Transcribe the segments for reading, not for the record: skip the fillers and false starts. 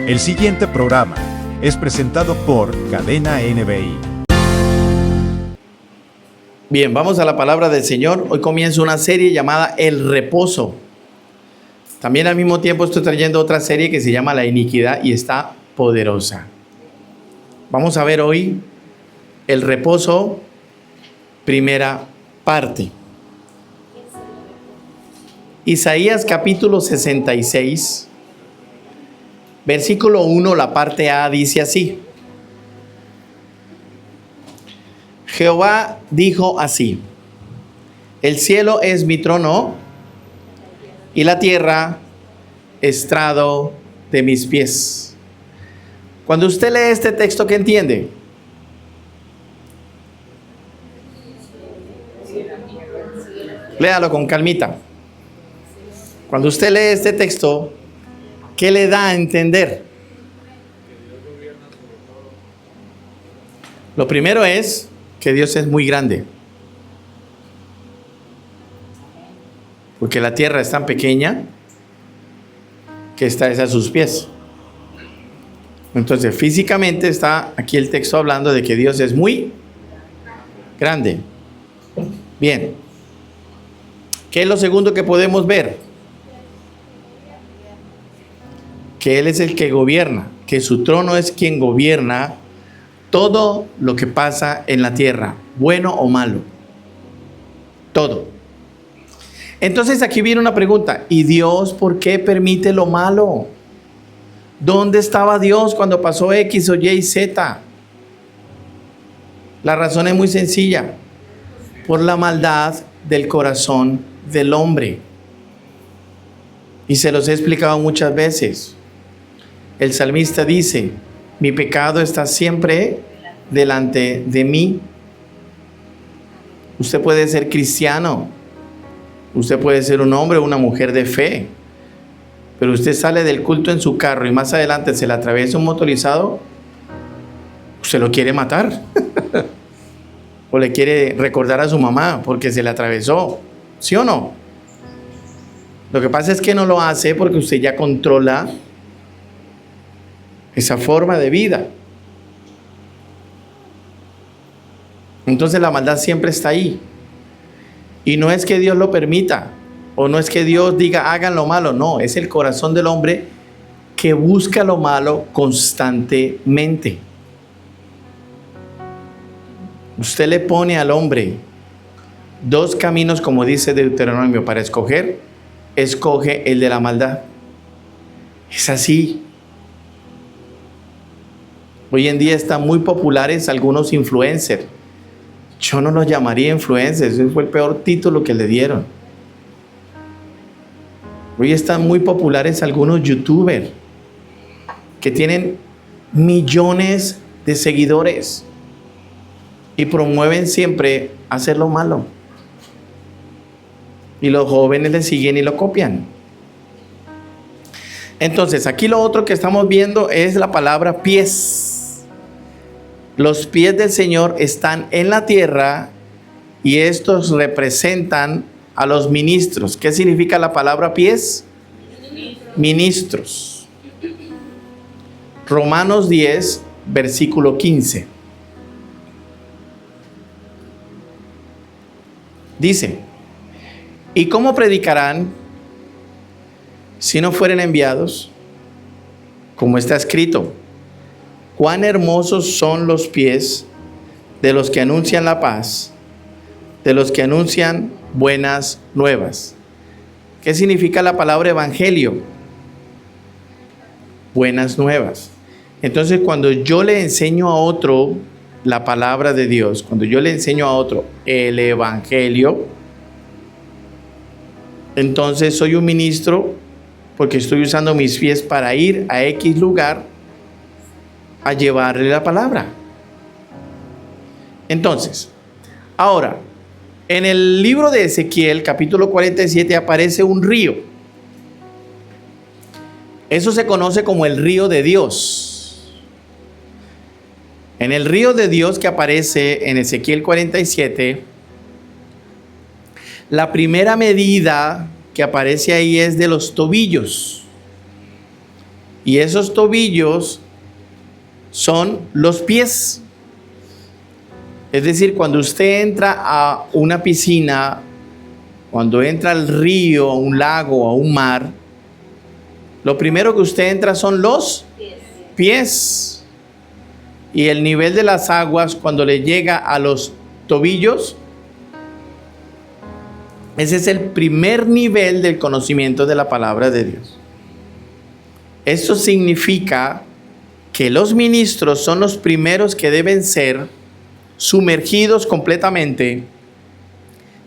El siguiente programa es presentado por Cadena NBI. Bien, vamos a la palabra del Señor. Hoy comienza una serie llamada El Reposo. También al mismo tiempo estoy trayendo otra serie que se llama La Iniquidad y está poderosa. Vamos a ver hoy El Reposo, primera parte. Isaías capítulo 66, versículo 1, la parte A dice así: Jehová dijo así: el cielo es mi trono y la tierra estrado de mis pies. Cuando usted lee este texto, ¿qué entiende? Léalo con calmita. Cuando usted lee este texto, ¿qué le da a entender? Lo primero es que Dios es muy grande, porque la tierra es tan pequeña que está a sus pies. Entonces, físicamente está aquí el texto hablando de que Dios es muy grande. Bien. ¿Qué es lo segundo que podemos ver? Que Él es el que gobierna, que su trono es quien gobierna todo lo que pasa en la tierra, bueno o malo. Todo. Entonces aquí viene una pregunta: ¿y Dios por qué permite lo malo? ¿Dónde estaba Dios cuando pasó X o Y, Z? La razón es muy sencilla: por la maldad del corazón del hombre. Y se los he explicado muchas veces. El salmista dice: mi pecado está siempre delante de mí. Usted puede ser cristiano, usted puede ser un hombre o una mujer de fe, pero usted sale del culto en su carro y más adelante se le atraviesa un motorizado, usted lo quiere matar. O le quiere recordar a su mamá porque se le atravesó, ¿sí o no? Lo que pasa es que no lo hace porque usted ya controla esa forma de vida. Entonces la maldad siempre está ahí. Y no es que Dios lo permita, o no es que Dios diga hagan lo malo, no, es el corazón del hombre que busca lo malo constantemente. Usted le pone al hombre dos caminos, como dice Deuteronomio, para escoger, escoge el de la maldad. Es así. Hoy en día están muy populares algunos influencers. Yo no los llamaría influencers, ese fue el peor título que le dieron. Hoy están muy populares algunos youtubers que tienen millones de seguidores y promueven siempre hacer lo malo. Y los jóvenes le siguen y lo copian. Entonces, aquí lo otro que estamos viendo es la palabra pies. Los pies del Señor están en la tierra y estos representan a los ministros. ¿Qué significa la palabra pies? Ministros. Romanos 10, versículo 15. Dice: ¿y cómo predicarán si no fueren enviados? Como está escrito: cuán hermosos son los pies de los que anuncian la paz, de los que anuncian buenas nuevas. ¿Qué significa la palabra evangelio? Buenas nuevas. Entonces, cuando yo le enseño a otro la palabra de Dios, cuando yo le enseño a otro el evangelio, entonces soy un ministro, porque estoy usando mis pies para ir a X lugar a llevarle la palabra. Entonces, ahora, en el libro de Ezequiel, capítulo 47, aparece un río. Eso se conoce como el río de Dios. En el río de Dios que aparece en Ezequiel 47, la primera medida que aparece ahí es de los tobillos. Y esos tobillos son los pies. Es decir, cuando usted entra a una piscina, cuando entra al río, a un lago, a un mar, lo primero que usted entra son los pies. Y el nivel de las aguas, cuando le llega a los tobillos, ese es el primer nivel del conocimiento de la palabra de Dios. Esto significa que los ministros son los primeros que deben ser sumergidos completamente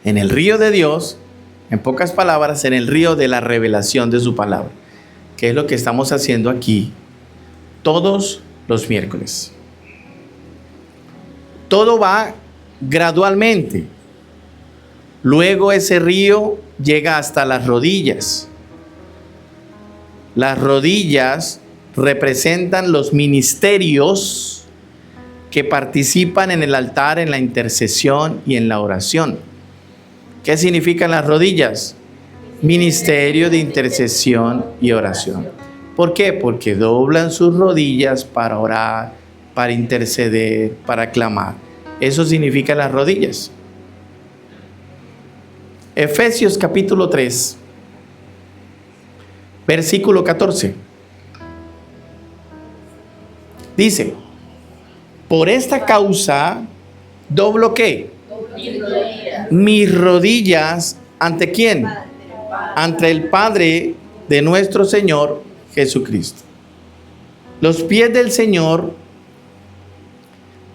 en el río de Dios, en pocas palabras, en el río de la revelación de su palabra, que es lo que estamos haciendo aquí todos los miércoles. Todo va gradualmente. Luego ese río llega hasta las rodillas. Las rodillas representan los ministerios que participan en el altar, en la intercesión y en la oración. ¿Qué significan las rodillas? Ministerio de intercesión y oración. ¿Por qué? Porque doblan sus rodillas para orar, para interceder, para clamar. Eso significa las rodillas. Efesios capítulo 3, versículo 14. Dice: por esta causa doblo ¿qué? Mis rodillas. ¿Ante quién? Ante el Padre de nuestro Señor Jesucristo. Los pies del Señor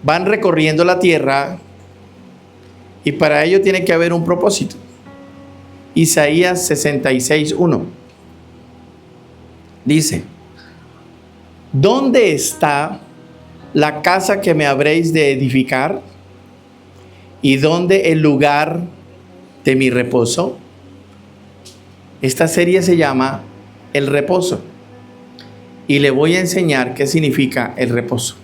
van recorriendo la tierra y para ello tiene que haber un propósito. Isaías 66:1 dice: ¿dónde está la casa que me habréis de edificar? ¿Y dónde el lugar de mi reposo? Esta serie se llama El reposo y le voy a enseñar qué significa el reposo.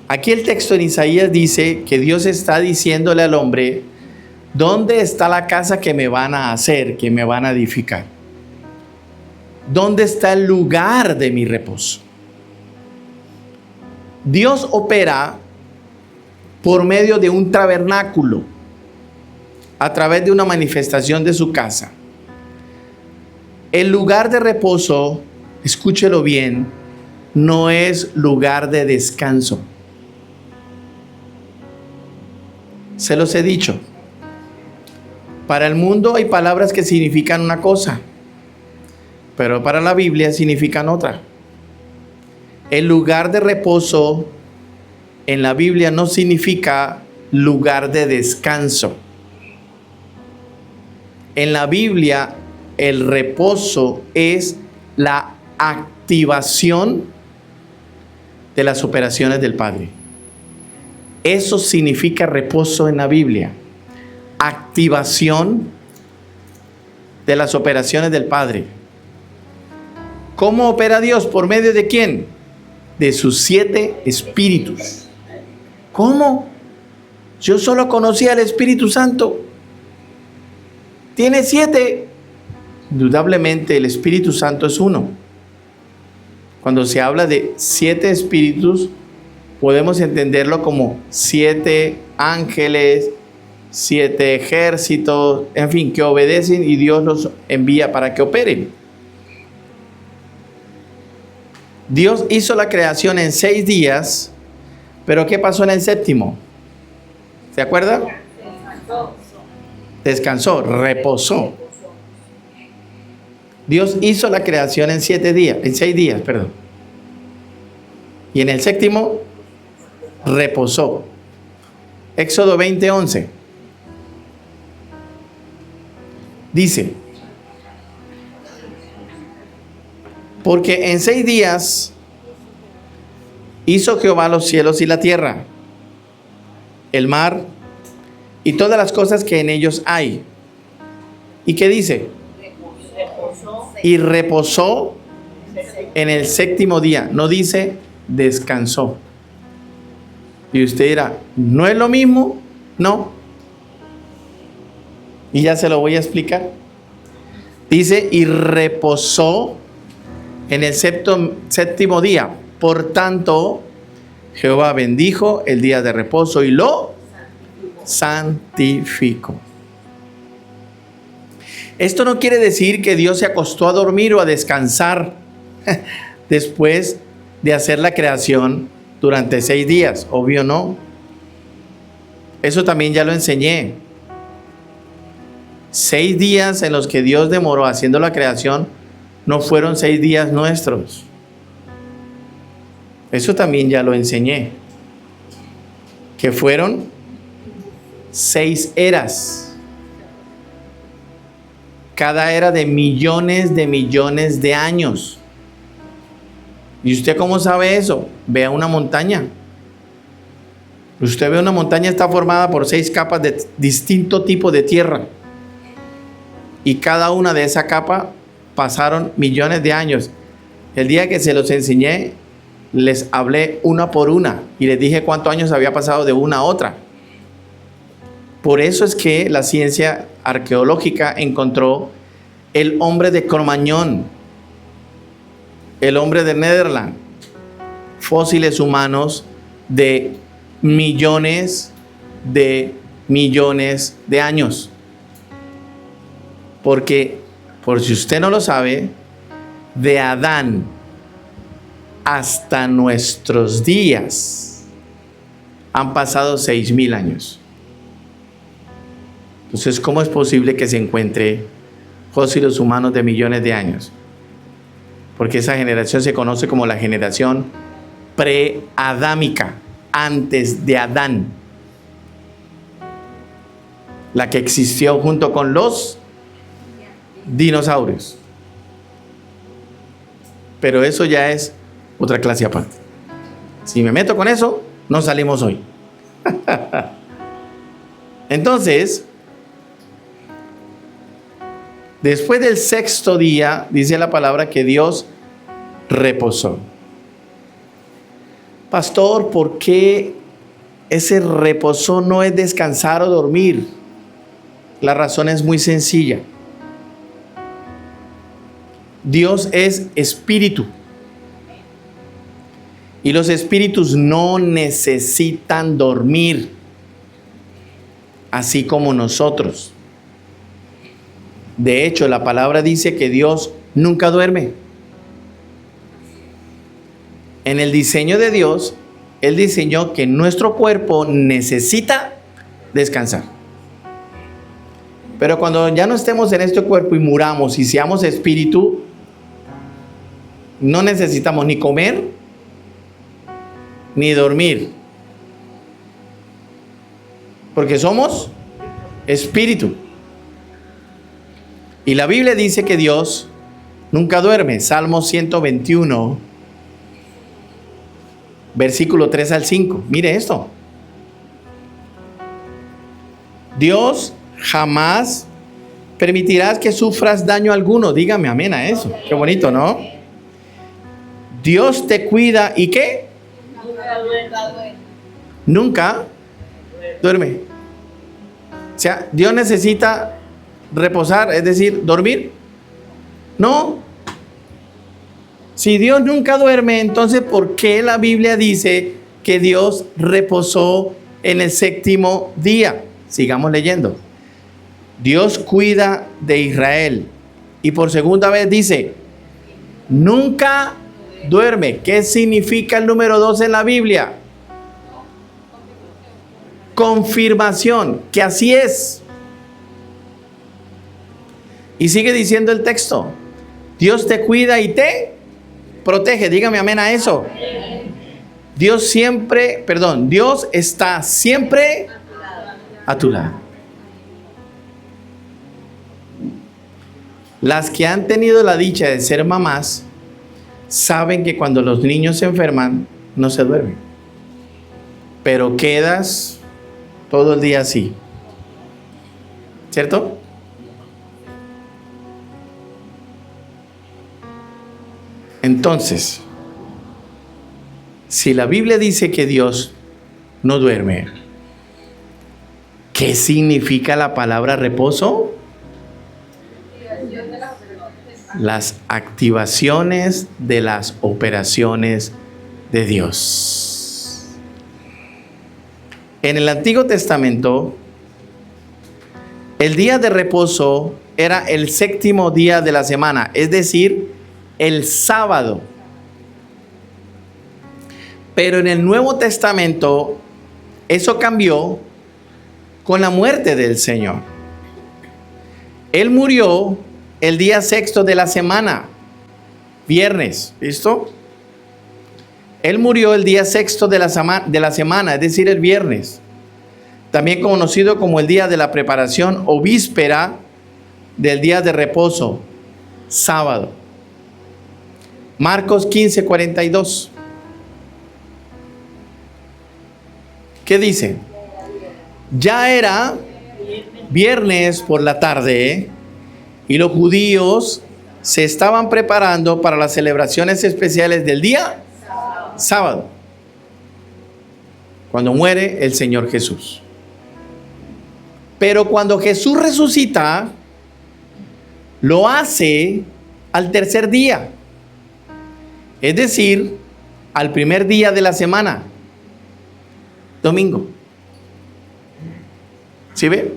Aquí el texto en Isaías dice que Dios está diciéndole al hombre: ¿dónde está la casa que me van a hacer, que me van a edificar? ¿Dónde está el lugar de mi reposo? Dios opera por medio de un tabernáculo, a través de una manifestación de su casa. El lugar de reposo, escúchelo bien, no es lugar de descanso. Se los he dicho. Para el mundo hay palabras que significan una cosa, pero para la Biblia significan otra. El lugar de reposo en la Biblia no significa lugar de descanso. En la Biblia, el reposo es la activación de las operaciones del Padre. Eso significa reposo en la Biblia. Activación de las operaciones del Padre. ¿Cómo opera Dios? ¿Por medio de quién? De sus 7 espíritus. ¿Cómo? Yo solo conocía al Espíritu Santo. Tiene 7. Indudablemente el Espíritu Santo es uno. Cuando se habla de 7 espíritus, podemos entenderlo como 7 ángeles, 7 ejércitos, en fin, que obedecen y Dios los envía para que operen. Dios hizo la creación en 6 días, pero ¿qué pasó en el séptimo? ¿Se acuerda? Descansó, reposó. Dios hizo la creación en 6 días, perdón. Y en el séptimo reposó. Éxodo 20:11 dice: porque en 6 días hizo Jehová los cielos y la tierra, el mar y todas las cosas que en ellos hay. ¿Y qué dice? Y reposó en el séptimo día. No dice descansó. Y usted dirá, ¿no es lo mismo? No. Y ya se lo voy a explicar. Dice, y reposó en el séptimo día. Por tanto, Jehová bendijo el día de reposo y lo santificó. Esto no quiere decir que Dios se acostó a dormir o a descansar después de hacer la creación durante 6 días. Obvio no. Eso también ya lo enseñé. 6 días en los que Dios demoró haciendo la creación no fueron 6 días nuestros. Eso también ya lo enseñé. Que fueron 6 eras. Cada era de millones de años. ¿Y usted cómo sabe eso? Vea una montaña. Usted ve una montaña, está formada por 6 capas de distinto tipo de tierra. Y cada una de esa capa pasaron millones de años. El día que se los enseñé, les hablé una por una y les dije cuántos años había pasado de una a otra. Por eso es que la ciencia arqueológica encontró el hombre de Cro-Magnon, el hombre de Netherland, fósiles humanos de millones de años. Porque, por si usted no lo sabe, de Adán hasta nuestros días han pasado 6,000 años. Entonces, ¿cómo es posible que se encuentre fósiles humanos de millones de años? Porque esa generación se conoce como la generación preadámica, antes de Adán, la que existió junto con los dinosaurios. Pero eso ya es otra clase aparte. Si me meto con eso, no salimos hoy. Entonces, después del 6º día, dice la palabra que Dios reposó. Pastor, ¿por qué ese reposo no es descansar o dormir? La razón es muy sencilla. Dios es espíritu. Y los espíritus no necesitan dormir, así como nosotros. De hecho, la palabra dice que Dios nunca duerme. En el diseño de Dios, Él diseñó que nuestro cuerpo necesita descansar. Pero cuando ya no estemos en este cuerpo y muramos y seamos espíritu, no necesitamos ni comer ni dormir, porque somos espíritu. Y la Biblia dice que Dios nunca duerme. Salmo 121, versículo 3 al 5. Mire esto. Dios jamás permitirá que sufras daño alguno. Dígame amén a eso. Qué bonito, ¿no? Dios te cuida y ¿qué? Nunca duerme. O sea, Dios necesita reposar, es decir, dormir. No. Si Dios nunca duerme, entonces ¿por qué la Biblia dice que Dios reposó en el 7º día? Sigamos leyendo. Dios cuida de Israel. Y por segunda vez dice, nunca duerme. ¿Qué significa el número 2 en la Biblia? Confirmación, que así es. Y sigue diciendo el texto, Dios te cuida y te protege. Dígame amén a eso. Dios está siempre a tu lado. Las que han tenido la dicha de ser mamás saben que cuando los niños se enferman no se duermen, pero quedas todo el día así, ¿cierto? Entonces, si la Biblia dice que Dios no duerme, ¿qué significa la palabra reposo? las activaciones de las operaciones de Dios. En el Antiguo Testamento, el día de reposo era el séptimo día de la semana, es decir, el sábado. Pero en el Nuevo Testamento, eso cambió con la muerte del Señor. Él murió el día sexto de la semana, viernes, ¿listo? Él murió el día sexto de la semana, es decir, el viernes. También conocido como el día de la preparación o víspera del día de reposo, sábado. Marcos 15:42. ¿Qué dice? Ya era viernes por la tarde y los judíos se estaban preparando para las celebraciones especiales del día sábado, cuando muere el Señor Jesús. Pero cuando Jesús resucita, lo hace al tercer día, es decir, al primer día de la semana, domingo. ¿Sí ve?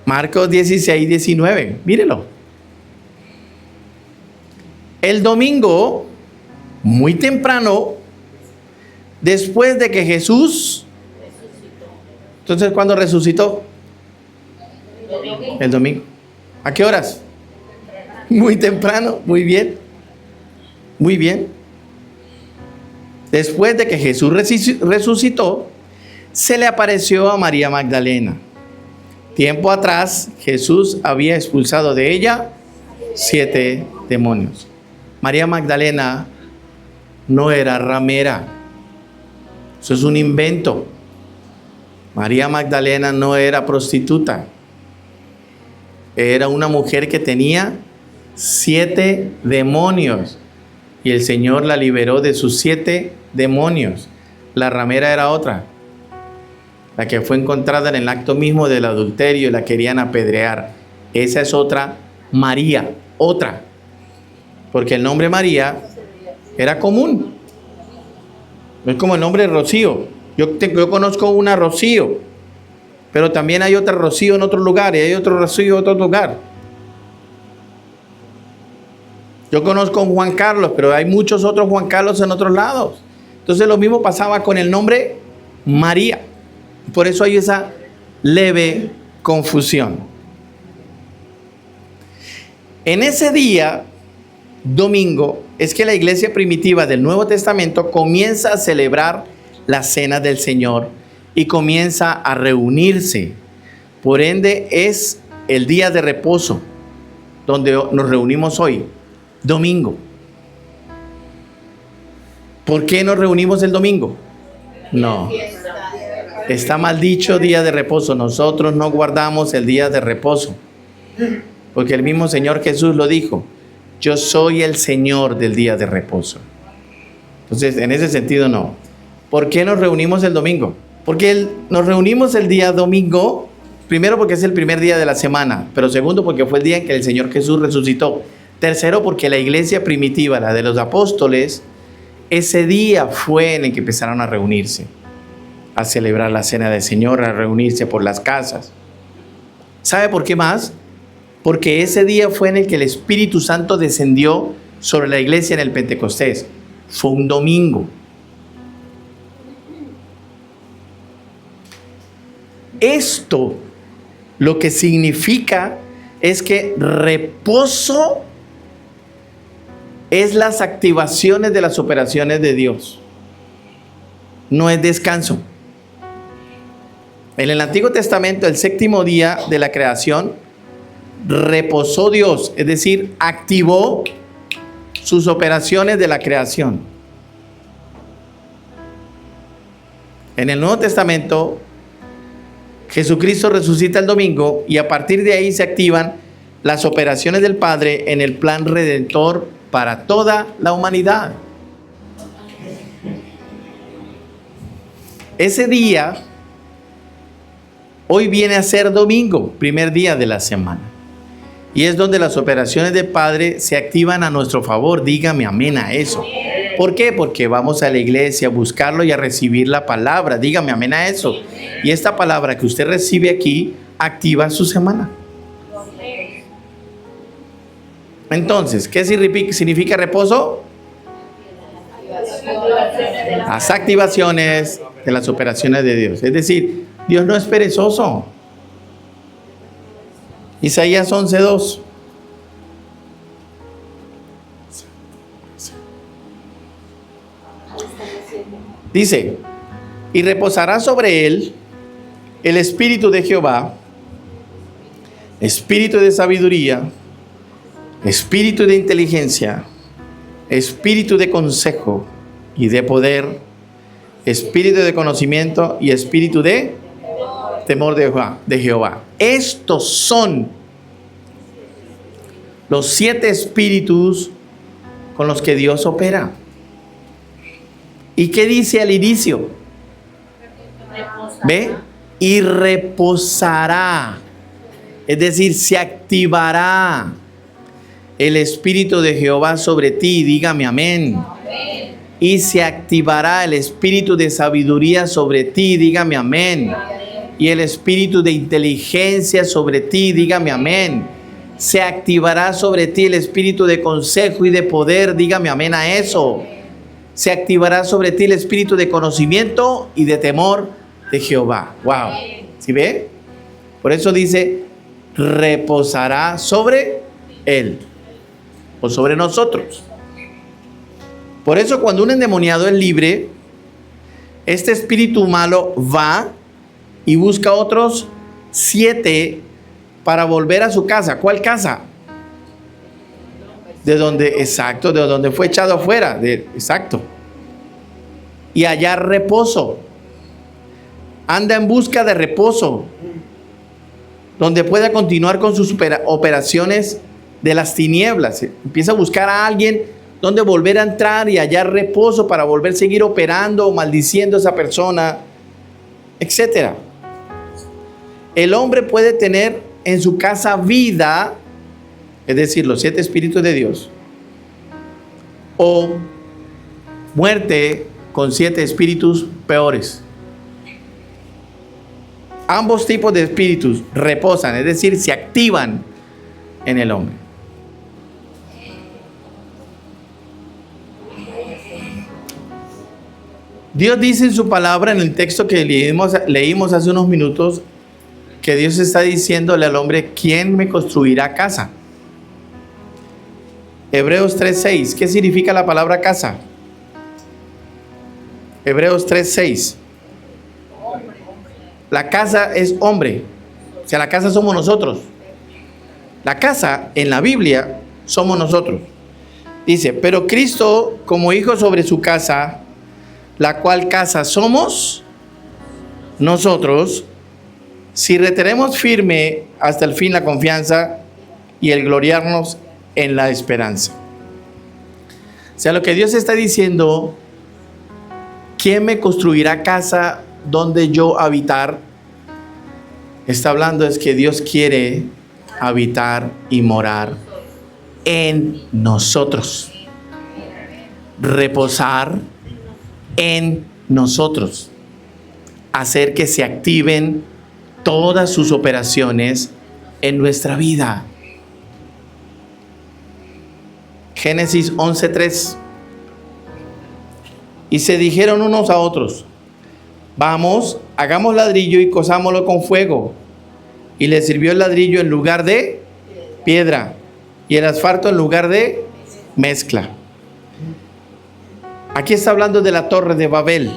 Marcos 16:19, mírelo. El domingo, muy temprano, después de que Jesús, entonces, ¿cuándo resucitó? El domingo. ¿A qué horas? Muy temprano, muy bien. Muy bien. Después de que Jesús resucitó, se le apareció a María Magdalena. Tiempo atrás, Jesús había expulsado de ella 7 demonios. María Magdalena no era ramera. Eso es un invento. María Magdalena no era prostituta. Era una mujer que tenía 7 demonios. Y el Señor la liberó de sus 7 demonios. La ramera era otra, la que fue encontrada en el acto mismo del adulterio y la querían apedrear. Esa es otra María, otra. Porque el nombre María era común. No es como el nombre Rocío. Yo conozco una Rocío, pero también hay otra Rocío en otro lugar y hay otro Rocío en otro lugar. Yo conozco a un Juan Carlos, pero hay muchos otros Juan Carlos en otros lados. Entonces lo mismo pasaba con el nombre María. Por eso hay esa leve confusión. En ese día, domingo, es que la iglesia primitiva del Nuevo Testamento comienza a celebrar la cena del Señor y comienza a reunirse. Por ende, es el día de reposo donde nos reunimos hoy, domingo. ¿Por qué nos reunimos el domingo? No. Está mal dicho día de reposo. Nosotros no guardamos el día de reposo. Porque el mismo Señor Jesús lo dijo. Yo soy el Señor del día de reposo. Entonces, en ese sentido no. ¿Por qué nos reunimos el domingo? Porque nos reunimos el día domingo, primero porque es el primer día de la semana, pero segundo porque fue el día en que el Señor Jesús resucitó. Tercero porque la iglesia primitiva, la de los apóstoles, ese día fue en el que empezaron a reunirse, a celebrar la cena del Señor, a reunirse por las casas. ¿Sabe por qué más? Porque ese día fue en el que el Espíritu Santo descendió sobre la iglesia en el Pentecostés. Fue un domingo. Esto lo que significa es que reposo es las activaciones de las operaciones de Dios. No es descanso. En el Antiguo Testamento, el séptimo día de la creación, reposó Dios, es decir, activó sus operaciones de la creación. En el Nuevo Testamento, Jesucristo resucita el domingo y a partir de ahí se activan las operaciones del Padre en el plan redentor para toda la humanidad. Ese día Hoy viene a ser domingo, primer día de la semana. Y es donde las operaciones de Padre se activan a nuestro favor. Dígame amén a eso. ¿Por qué? Porque vamos a la iglesia a buscarlo y a recibir la palabra. Dígame amén a eso. Y esta palabra que usted recibe aquí activa su semana. Entonces, ¿qué significa reposo? Las activaciones de las operaciones de Dios. Es decir, Dios no es perezoso. Isaías 11:2. Dice, y reposará sobre él el espíritu de Jehová, espíritu de sabiduría, espíritu de inteligencia, espíritu de consejo y de poder, espíritu de conocimiento y espíritu de temor de Jehová. Estos son los 7 espíritus con los que Dios opera. ¿Y qué dice al inicio? ¿Ve? Y reposará. Es decir, se activará el espíritu de Jehová sobre ti. Dígame amén. Y se activará el espíritu de sabiduría sobre ti. Dígame amén. Y el espíritu de inteligencia sobre ti. Dígame amén. Se activará sobre ti el espíritu de consejo y de poder. Dígame amén a eso. Se activará sobre ti el espíritu de conocimiento y de temor de Jehová. Wow. ¿Sí ve? Por eso dice, reposará sobre él o sobre nosotros. Por eso cuando un endemoniado es libre, este espíritu malo va y busca otros 7 para volver a su casa. ¿Cuál casa? De donde, exacto, de donde fue echado afuera. Exacto. Y hallar reposo. Anda en busca de reposo, donde pueda continuar con sus operaciones de las tinieblas. Empieza a buscar a alguien donde volver a entrar y hallar reposo para volver a seguir operando o maldiciendo a esa persona, etc. El hombre puede tener en su casa vida, es decir, los 7 espíritus de Dios, o muerte con 7 espíritus peores. Ambos tipos de espíritus reposan, es decir, se activan en el hombre. Dios dice en su palabra, en el texto que leímos hace unos minutos, que Dios está diciéndole al hombre, ¿quién me construirá casa? Hebreos 3:6. ¿Qué significa la palabra casa? Hebreos 3:6. La casa es hombre. O sea, la casa somos nosotros. La casa en la Biblia somos nosotros. Dice, pero Cristo como hijo sobre su casa, la cual casa somos nosotros, si retenemos firme hasta el fin la confianza y el gloriarnos en la esperanza. O sea, lo que Dios está diciendo, ¿quién me construirá casa donde yo habitar? Está hablando es que Dios quiere habitar y morar en nosotros. Reposar en nosotros. Hacer que se activen todas sus operaciones en nuestra vida. Génesis 11:3. Y se dijeron unos a otros, vamos, hagamos ladrillo y cosámoslo con fuego. Y le sirvió el ladrillo en lugar de piedra y el asfalto en lugar de mezcla. Aquí está hablando de la torre de Babel.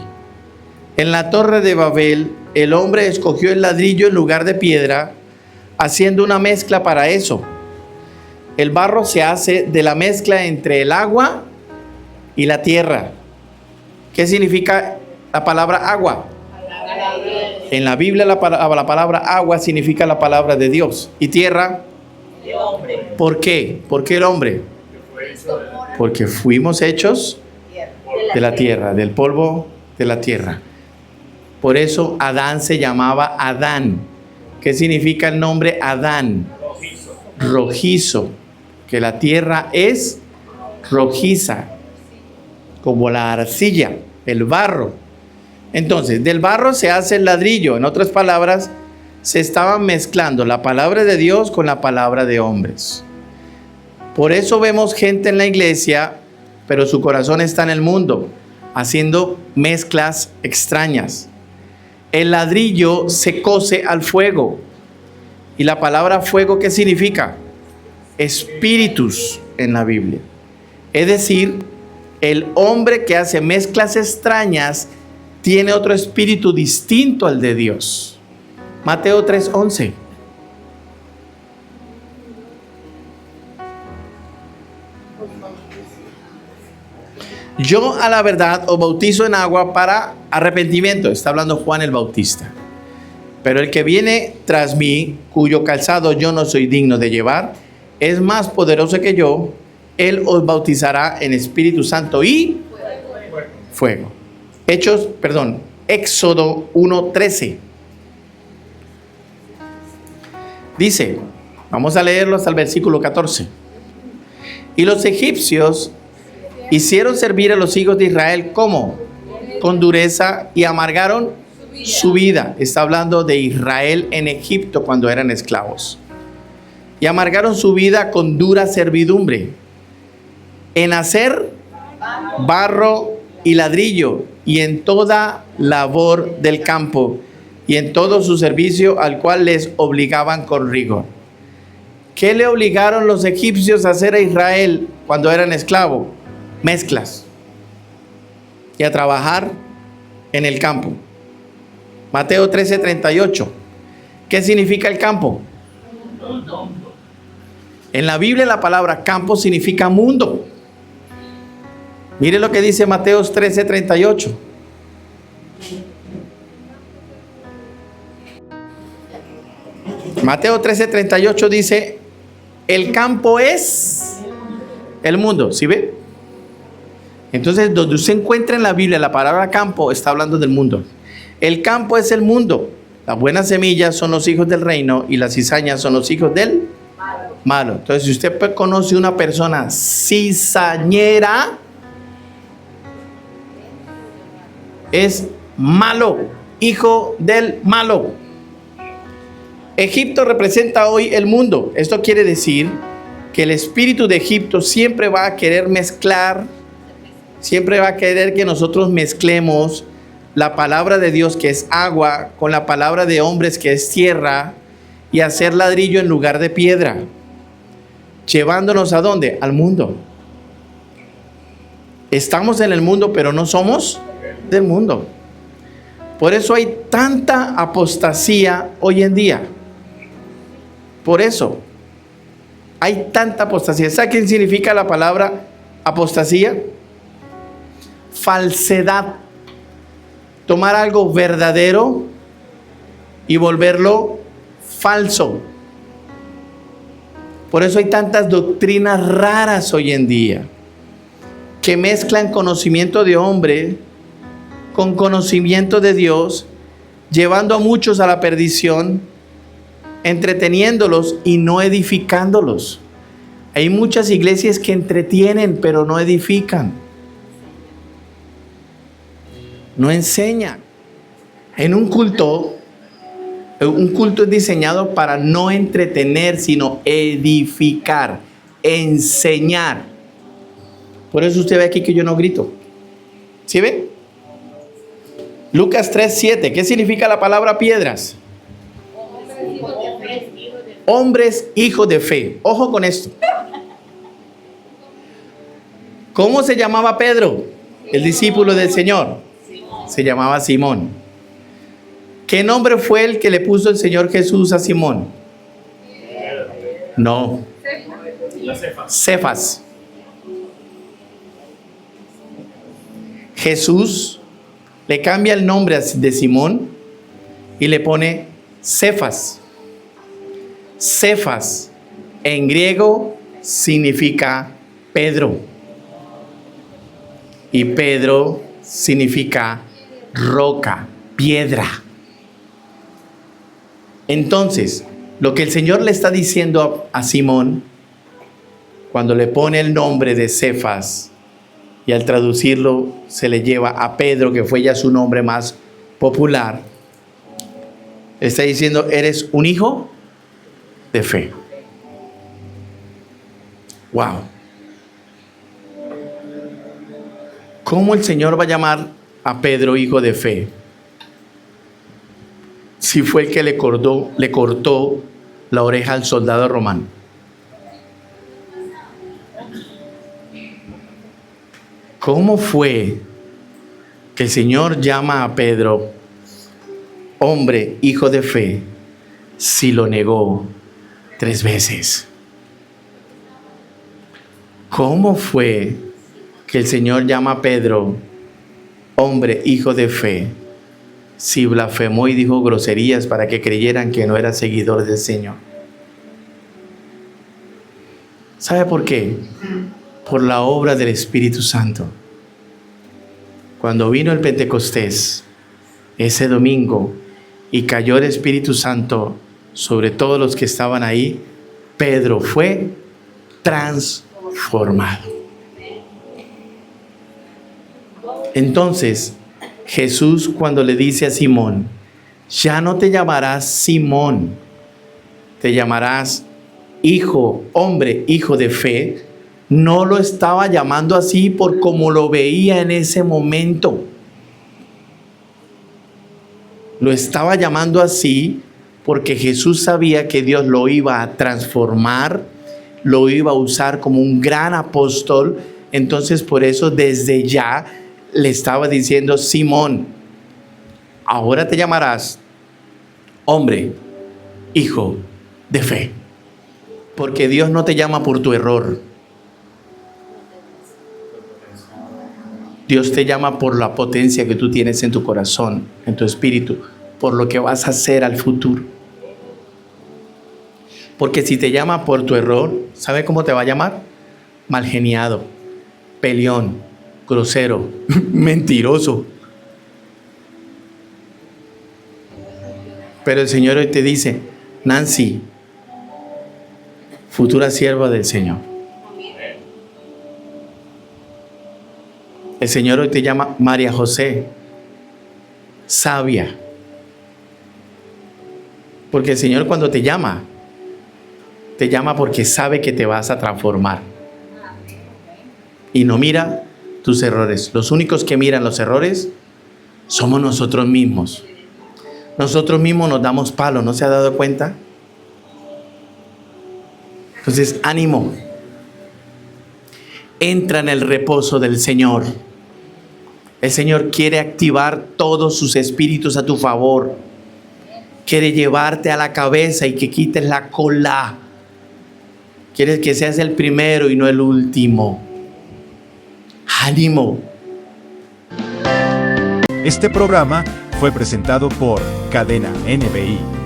En la torre de Babel, el hombre escogió el ladrillo en lugar de piedra, haciendo una mezcla para eso. El barro se hace de la mezcla entre el agua y la tierra. ¿Qué significa la palabra agua? En la Biblia la palabra agua significa la palabra de Dios. ¿Y tierra? ¿Por qué? ¿Por qué el hombre? Porque fuimos hechos de la tierra, del polvo de la tierra. Por eso Adán se llamaba Adán. ¿Qué significa el nombre Adán? Rojizo. Que la tierra es rojiza, como la arcilla, el barro. Entonces, del barro se hace el ladrillo. En otras palabras, se estaban mezclando la palabra de Dios con la palabra de hombres. Por eso vemos gente en la iglesia, pero su corazón está en el mundo, haciendo mezclas extrañas. El ladrillo se cose al fuego. ¿Y la palabra fuego qué significa? Espíritus en la Biblia. Es decir, el hombre que hace mezclas extrañas tiene otro espíritu distinto al de Dios. Mateo 3:11. Yo a la verdad os bautizo en agua para arrepentimiento. Está hablando Juan el Bautista. Pero el que viene tras mí, cuyo calzado yo no soy digno de llevar, es más poderoso que yo. Él os bautizará en Espíritu Santo y fuego. Éxodo 1:13. Dice, vamos a leerlo hasta el versículo 14. Y los egipcios hicieron servir a los hijos de Israel ¿cómo? Con dureza y amargaron su vida. Está hablando de Israel en Egipto cuando eran esclavos. Y amargaron su vida con dura servidumbre en hacer barro y ladrillo y en toda labor del campo y en todo su servicio al cual les obligaban con rigor. ¿Qué le obligaron los egipcios a hacer a Israel cuando eran esclavos? Mezclas y a trabajar en el campo. Mateo 13:38. ¿Qué significa el campo? En la Biblia la palabra campo significa mundo. Mire lo que dice Mateo 13:38. Mateo 13:38 dice, el campo es el mundo. ¿Sí ve? Entonces, donde usted encuentra en la Biblia la palabra campo, está hablando del mundo. El campo es el mundo. Las buenas semillas son los hijos del reino y las cizañas son los hijos del malo. Entonces, si usted conoce una persona cizañera, es malo, hijo del malo. Egipto representa hoy el mundo. Esto quiere decir que el espíritu de Egipto siempre va a querer mezclar, siempre va a querer que nosotros mezclemos la palabra de Dios, que es agua, con la palabra de hombres, que es tierra, y hacer ladrillo en lugar de piedra, llevándonos ¿a dónde? Al mundo. Estamos en el mundo, pero no somos del mundo. Por eso hay tanta apostasía hoy en día. Por eso hay tanta apostasía. ¿Sabe qué significa la palabra apostasía? Falsedad. Tomar algo verdadero y volverlo falso. Por eso hay tantas doctrinas raras hoy en día que mezclan conocimiento de hombre con conocimiento de Dios, llevando a muchos a la perdición, entreteniéndolos y no edificándolos. Hay muchas iglesias que entretienen pero no edifican, no enseñan. En un culto es diseñado para no entretener, sino edificar, enseñar. Por eso usted ve aquí que yo no grito. ¿Sí ve? Lucas 3:7. ¿Qué significa la palabra piedras? Hombres hijos de fe. Ojo con esto. ¿Cómo se llamaba Pedro, el discípulo del Señor? Se llamaba Simón. ¿Qué nombre fue el que le puso el Señor Jesús a Simón? No. Cefas. Jesús le cambia el nombre de Simón y le pone Cefas. Cefas en griego significa Pedro. Y Pedro significa roca, piedra. Entonces, lo que el Señor le está diciendo a Simón, cuando le pone el nombre de Cefas, y al traducirlo se le lleva a Pedro, que fue ya su nombre más popular, está diciendo, eres un hijo de fe. Wow. ¿Cómo el Señor va a llamar a Pedro hijo de fe? Si fue el que le cortó la oreja al soldado romano. ¿Cómo fue que el Señor llama a Pedro hombre, hijo de fe, si lo negó 3 veces? ¿Cómo fue que el Señor llama a Pedro hombre, hijo de fe, si blasfemó y dijo groserías para que creyeran que no era seguidor del Señor? ¿Sabe por qué? Por la obra del Espíritu Santo. Cuando vino el Pentecostés, ese domingo, y cayó el Espíritu Santo sobre todos los que estaban ahí, Pedro fue transformado. Entonces, Jesús, cuando le dice a Simón, ya no te llamarás Simón, te llamarás hijo, hombre, hijo de fe, no lo estaba llamando así por como lo veía en ese momento. Lo estaba llamando así porque Jesús sabía que Dios lo iba a transformar, lo iba a usar como un gran apóstol. Entonces, por eso desde ya le estaba diciendo, Simón, ahora te llamarás hombre, hijo de fe. Porque Dios no te llama por tu error. Dios te llama por la potencia que tú tienes en tu corazón, en tu espíritu, por lo que vas a hacer al futuro. Porque si te llama por tu error, ¿sabe cómo te va a llamar? Malgeniado, peleón, grosero, mentiroso. Pero el Señor hoy te dice, Nancy, futura sierva del Señor. El Señor hoy te llama María José, sabia. Porque el Señor cuando te llama porque sabe que te vas a transformar. Y no mira tus errores. Los únicos que miran los errores somos nosotros mismos. Nosotros mismos nos damos palo, ¿no se ha dado cuenta? Entonces, ánimo. Entra en el reposo del Señor. El Señor quiere activar todos sus espíritus a tu favor. Quiere llevarte a la cabeza y que quites la cola. Quiere que seas el primero y no el último. ¡Ánimo! Este programa fue presentado por Cadena NBI.